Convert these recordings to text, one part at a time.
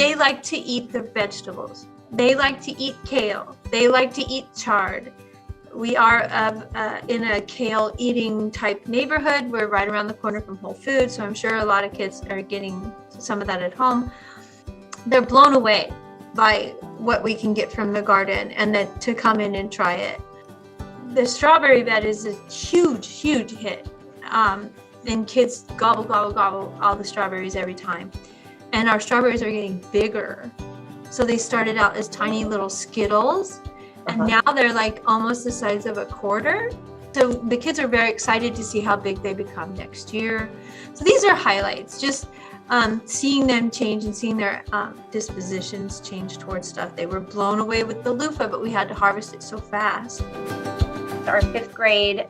they like to eat the vegetables. They like to eat kale. They like to eat chard. We are in a kale eating type neighborhood. We're right around the corner from Whole Foods, so I'm sure a lot of kids are getting some of that at home. They're blown away by what we can get from the garden, and then to come in and try it. The strawberry bed is a huge, huge hit. And kids gobble, gobble, gobble all the strawberries every time. And our strawberries are getting bigger. So they started out as tiny little Skittles, and now they're like almost the size of a quarter. So the kids are very excited to see how big they become next year. So these are highlights, just seeing them change and seeing their dispositions change towards stuff. They were blown away with the loofah, but we had to harvest it so fast. Our fifth grade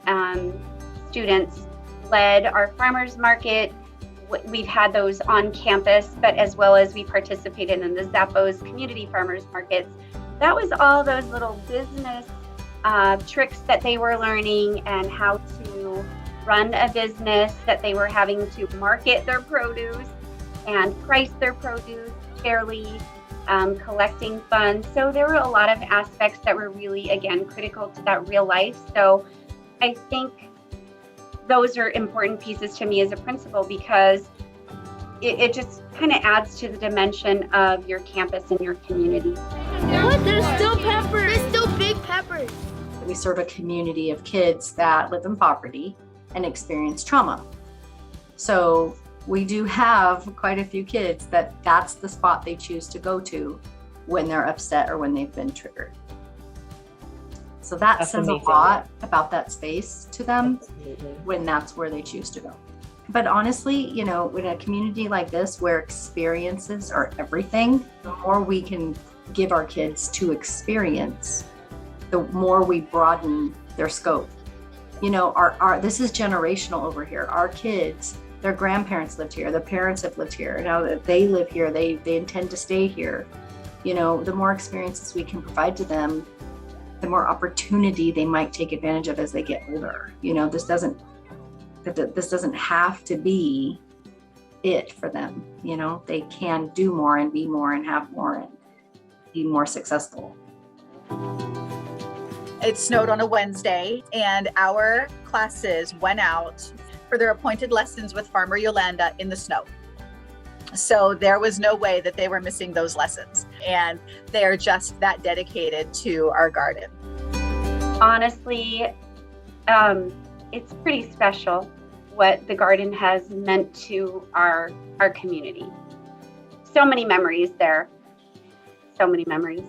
students led our farmers market. We've had those on campus, but as well as we participated in the Zappos community farmers markets. That was all those little business tricks that they were learning, and how to run a business, that they were having to market their produce and price their produce fairly, collecting funds. So there were a lot of aspects that were really, again, critical to that real life. So I think those are important pieces to me as a principal, because it just kind of adds to the dimension of your campus and your community. What? There's still peppers. There's still big peppers. We serve a community of kids that live in poverty and experience trauma. So we do have quite a few kids that's the spot they choose to go to when they're upset or when they've been triggered. So that says a lot about that space to them when that's where they choose to go. But honestly, you know, in a community like this where experiences are everything, the more we can give our kids to experience, the more we broaden their scope. You know, our this is generational over here. Our kids, their grandparents lived here, their parents have lived here. Now that they live here, they intend to stay here. You know, the more experiences we can provide to them, the more opportunity they might take advantage of as they get older. You know, this doesn't have to be it for them. You know, they can do more and be more and have more and be more successful. It snowed on a Wednesday, and our classes went out for their appointed lessons with Farmer Yolanda in the snow. So there was no way that they were missing those lessons, and they're just that dedicated to our garden. Honestly, it's pretty special what the garden has meant to our community. So many memories there, so many memories.